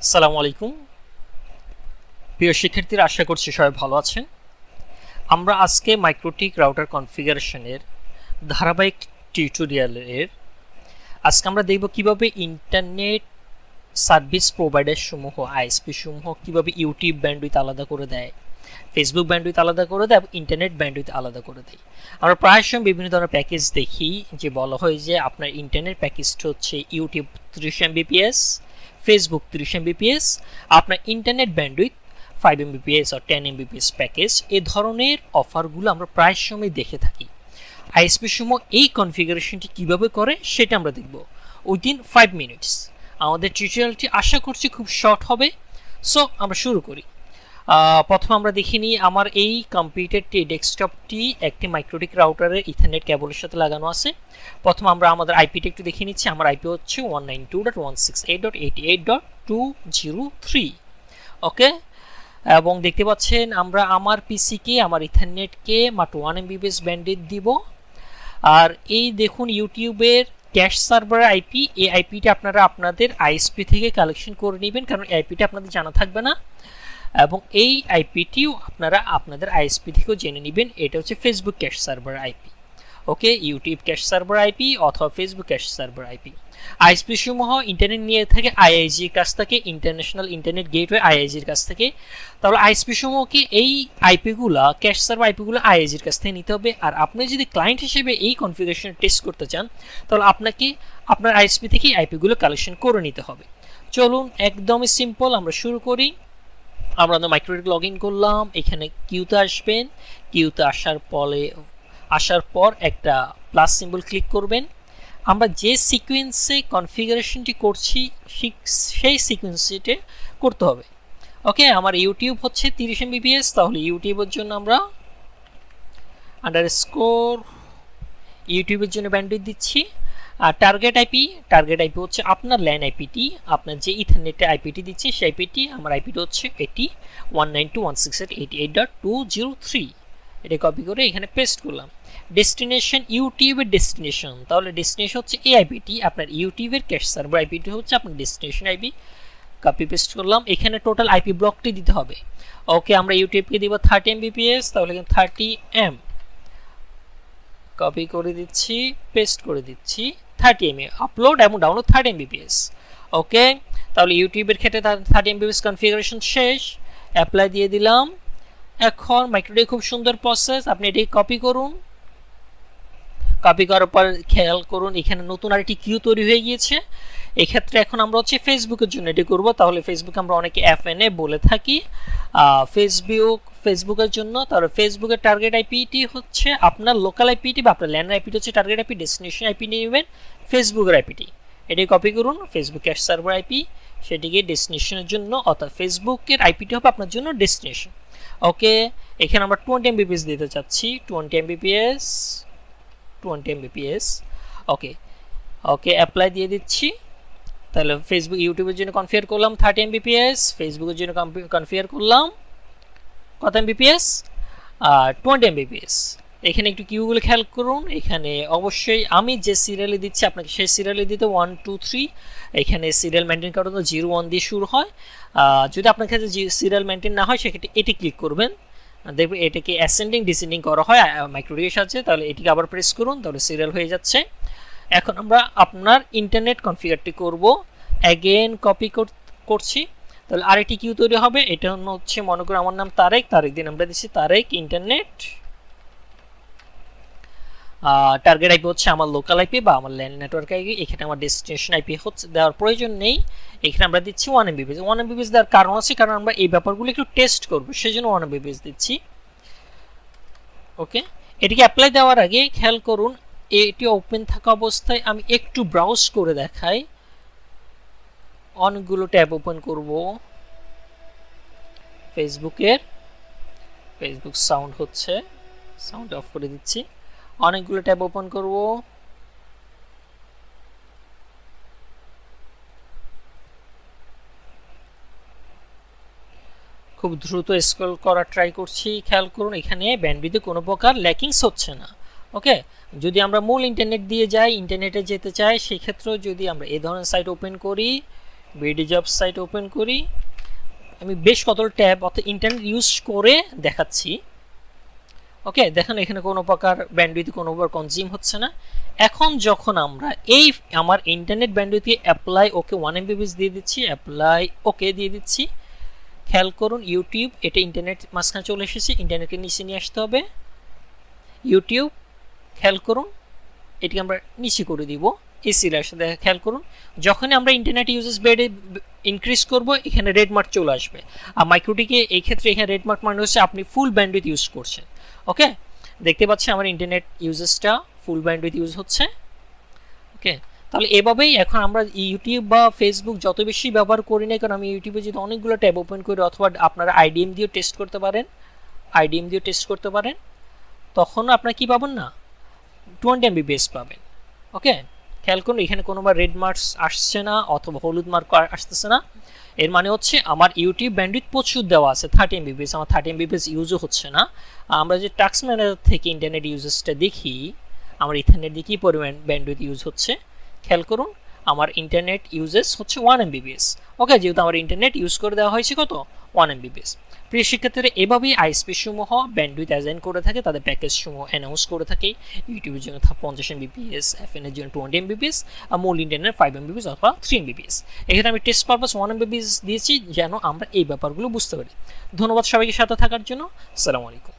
আসসালামুআলাইকুম প্রিয় শিক্ষার্থীরা, আশা করছি সবাই ভালো আছেন। আমরা আজকে মাইক্রোটিক রাউটার কনফিগারেশনের ধারাবাহিক টিউটোরিয়ালের আজকে আমরা দেখব কিভাবে ইন্টারনেট সার্ভিস প্রোভাইডার সমূহ আইএসপি সমূহ কিভাবে ইউটিউব ব্যান্ডউইথ আলাদা করে দেয়, ফেসবুক ব্যান্ডউইথ আলাদা করে দেয় এবং ইন্টারনেট ব্যান্ডউইথ আলাদা করে দেয়। আমরা প্রায় সময় বিভিন্ন ধরনের প্যাকেজ দেখি যে বলা হয় যে আপনার ইন্টারনেট প্যাকেজটা হচ্ছে ইউটিউব 30 Mbps, ফেসবুক 30 Mbps, আপনার internet bandwidth 5 Mbps or 10 Mbps package. এ ধরনের অফারগুলো আমরা প্রায় সময় দেখে থাকি। আইএসপি সমূহ এই কনফিগারেশনটি কিভাবে করে সেটা আমরা দেখব উইদিন 5 মিনিটস। আমাদের টিউটোরিয়ালটি আশা করছি খুব শর্ট হবে। সো আমরা শুরু করি। প্রথমে আমরা দেখে নিই আমার এই কম্পিউটারটি ডেস্কটপটি একটি মাইক্রোটিক রাউটারের ইথারনেট কেবলের সাথে লাগানো আছে। প্রথমে আমরা আমাদের আইপিটা একটু দেখে নিচ্ছি। আমার আইপি হচ্ছে 192.168.88.203। ওকে, এবং দেখতে পাচ্ছেন আমরা আমার পিসিকে আমার ইথারনেটকে মাত্র 1 Mbps ব্যান্ডউইথ দিব। আর এই দেখুন ইউটিউবের ক্যাশ সার্ভার আইপি, এই আইপিটা আপনারা আপনাদের আইএসপি থেকে কালেকশন করে নেবেন, কারণ এই আইপিটা আপনাদের জানা থাকবে না। এবং এই আইপিটিও আপনারা আপনাদের আইএসপি থেকেও জেনে নেবেন। এটা হচ্ছে ফেসবুক ক্যাশ সার্ভার আইপি। ওকে, ইউটিউব ক্যাশ সার্ভার আইপি অথবা Facebook cash server IP. ISP সমূহ ইন্টারনেট নিয়ে থাকে আইআইজির কাছ থেকে, ইন্টারন্যাশনাল ইন্টারনেট গেটওয়ে আইআইজির কাছ থেকে। তাহলে আইএসপি সমূহকে এই আইপিগুলা ক্যাশ সার্ভার আইপিগুলো আইআইজির কাছ থেকে নিতে হবে। আর আপনি যদি ক্লায়েন্ট হিসেবে এই কনফিগারেশন টেস্ট করতে চান তাহলে আপনাকে আপনার আইএসপি থেকে আইপিগুলো কালেকশন করে নিতে হবে। চলুন, একদমই সিম্পল, আমরা শুরু করি। আমরা মাইক্রোটিক লগ ইন করলাম। এখানে কিউতে আসবেন। কিউতে আসার পর একটা প্লাস সিম্বল ক্লিক করবেন। আমরা যে সিকোয়েন্সে কনফিগারেশনটি করছি সেই সিকোয়েন্সে করতে হবে। ওকে, আমার ইউটিউব হচ্ছে 30 Mbps, তাহলে ইউটিউবের জন্য আমরা আন্ডারস্কোর ইউটিউবের জন্য ব্যান্ডউইথ দিচ্ছি। আর টার্গেট আইপি হচ্ছে আপনার ল্যান আইপিটি, আপনার যে ইথারনেটের আইপিটি দিচ্ছে সেই আইপিটি। আমার আইপিটি হচ্ছে এটি 192.168.88.203। এটা কপি করে এখানে পেস্ট করলাম। ডেস্টিনেশন ইউটিউবের ডেস্টিনেশন, তাহলে ডেস্টিনেশন হচ্ছে এই আইপিটি। আপনার ইউটিউবের ক্যাশ সার্ভার আইপিটি হচ্ছে আপনার ডেস্টিনেশন আইপি। কপি পেস্ট করলাম। এখানে টোটাল আইপি ব্লকটি দিতে হবে। ওকে, আমরা ইউটিউবকে দিব 30 Mbps, তাহলে এখানে 30 M কপি করে দিচ্ছি, পেস্ট করে দিচ্ছি। 30 MB আপলোড এবং ডাউনলোড 30 Mbps। ওকে, তাহলে ইউটিউবের ক্ষেত্রে 30 Mbps কনফিগারেশন শেষ। অ্যাপ্লাই দিয়ে দিলাম। এখন মাইক্রোটিক খুব সুন্দর প্রসেস, আপনি এটি কপি করুন। কপি করার পর খেয়াল করুন এখানে নতুন আরেকটি কিউ তৈরি হয়ে গিয়েছে। এক্ষেত্রে এখন আমরা হচ্ছে ফেসবুকের জন্য এটি করব। তাহলে ফেসবুক আমরা অনেকে এফএনএ বলে থাকি, ফেসবুকের জন্য। তাহলে ফেসবুকের টার্গেট আইপিটি হচ্ছে আপনার লোকাল আইপিটি বা আপনার ল্যান্ড আইপিটি হচ্ছে টার্গেট আইপি, ডেস্টিনেশন আইপি নিয়ে নেবেন ফেসবুকের আইপিটি। এটি কপি করুন। ফেসবুক ক্যাশ সার্ভার আইপি সেটিকে ডেস্টিনেশনের জন্য, অর্থাৎ ফেসবুকের আইপিটি হবে আপনার জন্য ডেস্টিনেশন। ওকে, এখানে আমরা 20 Mbps দিতে চাচ্ছি। 20 Mbps। ওকে, অ্যাপ্লাই দিয়ে দিচ্ছি। তাহলে ফেসবুক ইউটিউবের জন্য কনফিগার করলাম 30 Mbps, ফেসবুকের জন্য কনফিগার করলাম কত Mbps? 20 Mbps। এখানে একটু কিউগুলো খেয়াল করুন। এখানে অবশ্যই আমি যে সিরিয়ালে দিচ্ছি আপনাকে সেই সিরিয়ালে দিতে 1 2 3। এখানে সিরিয়াল মেনটেন করার জন্য 0 1 দিয়ে শুরু হয়। যদি আপনার কাছে সিরিয়াল মেনটেন না হয় সেক্ষেত্রে এটি ক্লিক করবেন। দেখবেন এটাকে অ্যাসেন্ডিং ডিসেন্ডিং করা হয় মাইক্রোটিকের সাহায্যে। তাহলে এটিকে আবার প্রেস করুন, তাহলে সিরিয়াল হয়ে যাচ্ছে। এখন আমরা আপনার ইন্টারনেট কনফিগারটি করব। অ্যাগেন কপি করছি। তাহলে আরেকটি কিউ তৈরি হবে। এটা হচ্ছে মনে করুন আমার নাম তারেক দিন আমরা দিচ্ছি তারেক ইন্টারনেট। টার্গেট আইপি হচ্ছে আমার লোকাল আইপি বা আমার ল্যান্ড নেটওয়ার্ক আইপি। এখানে আমার ডেস্টিনেশন আইপি হচ্ছে দেওয়ার প্রয়োজন নেই। এখানে আমরা দিচ্ছি 1 Mbps। 1 Mbps দেওয়ার কারণ আছে, কারণ আমরা এই ব্যাপারগুলো একটু টেস্ট করব, সেই জন্য 1 Mbps দিচ্ছি। ওকে, এটিকে অ্যাপ্লাই দেওয়ার আগে খেয়াল করুন এটি ওপেন থাকা অবস্থায় আমি একটু ব্রাউজ করে দেখাই। অনেকগুলো ট্যাব ওপেন করব। ফেসবুক সাউন্ড হচ্ছে, সাউন্ড অফ করে দিচ্ছি। অনেকগুলো ট্যাব ওপেন করব। খুব দ্রুত স্ক্রল করার ট্রাই করছি। খেয়াল করুন এখানে ব্যান্ডউইথে কোনো প্রকার ল্যাকিংস হচ্ছে না। ওকে, যদি আমরা মূল ইন্টারনেট দিয়ে যাই, ইন্টারনেটে যেতে চাই, সেই ক্ষেত্রে যদি আমরা এই ধরনের সাইট ওপেন করি, বিডি জব সাইট ওপেন করি, আমি বেশ কত ট্যাব অর্থাৎ ইন্টারনেট ইউজ করে দেখাচ্ছি। ওকে, দেখেন এখানে কোনো প্রকার ব্যান্ডউইথ কোনো প্রকার কনজিউম হচ্ছে না। এখন যখন আমরা এই আমার ইন্টারনেট ব্যান্ডউইথে অ্যাপ্লাই ওকে 1 MB দিয়ে দিচ্ছি, অ্যাপ্লাই ওকে দিয়ে দিচ্ছি, খেয়াল করুন ইউটিউব এটা ইন্টারনেট মাঝখানে চলে এসেছে, ইন্টারনেটকে নিচে নিয়ে আসতে হবে। ইউটিউব খেয়াল করুন এটিকে আমরা নিচে করে দিব, এসির সাথে খেয়াল করুন যখনই আমরা ইন্টারনেট ইউজেস বেড়ে ইনক্রিজ করব এখানে রেড মার্ক চলে আসবে। আর মাইক্রোটিকে এই ক্ষেত্রে এখানে রেড মার্ক মানে হচ্ছে আপনি ফুল ব্যান্ডউইথ ইউজ করছেন। ওকে, দেখতে পাচ্ছেন আমার ইন্টারনেট ইউজেসটা ফুল ব্যান্ডউইথ ইউজ হচ্ছে। ওকে, তাহলে এভাবেই এখন আমরা ইউটিউব বা ফেসবুক যত বেশি ব্যবহার করি না, কারণ আমি ইউটিউবে যদি অনেকগুলো ট্যাব ওপেন করি, অথবা আপনারা আইডিএম দিয়েও টেস্ট করতে পারেন, তখন আপনারা কি পাবেন না 20 MB পাবেন। ওকে, খেয়াল করুন এখানে কোনোবার রেড মার্কস আসছে না অথবা হলুদ মার্ক আসতেছে না, এর মানে হচ্ছে আমার ইউটিউব ব্যান্ডউইথ প্রচুর দেওয়া আছে 30 MB, আমার 30 MB ইউজও হচ্ছে না। আমরা যে টাস্ক ম্যানেজার থেকে ইন্টারনেট ইউজেসটা দেখি আমার ইথারনেট দিয়ে কী পরিমাণ ব্যান্ডউইথ ইউজ হচ্ছে, খেয়াল করুন আমার ইন্টারনেট ইউজেস হচ্ছে 1 MB। ওকে, যেহেতু আমার ইন্টারনেট ইউজ করে দেওয়া হয়েছে কত 1 MB। প্রিয় শিক্ষার্থীরা, এভাবেই আইএসপি সমূহ ব্যান্ডউইথ অ্যাসাইন করে থাকে, তাদের প্যাকেজ সমূহ অ্যানাউন্স করে থাকে। ইউটিউবের জন্য 50 MB, এফএন এর জন্য 20 MB, আর মূল ইন্টারনেট 5 MB অথবা 3 MB। এখানে আমি টেস্ট পারপাস 1 MB দিয়েছি যেন আমরা এই ব্যাপারগুলো বুঝতে পারি। ধন্যবাদ সবাইকে সাথে থাকার জন্য। আসসালামু আলাইকুম।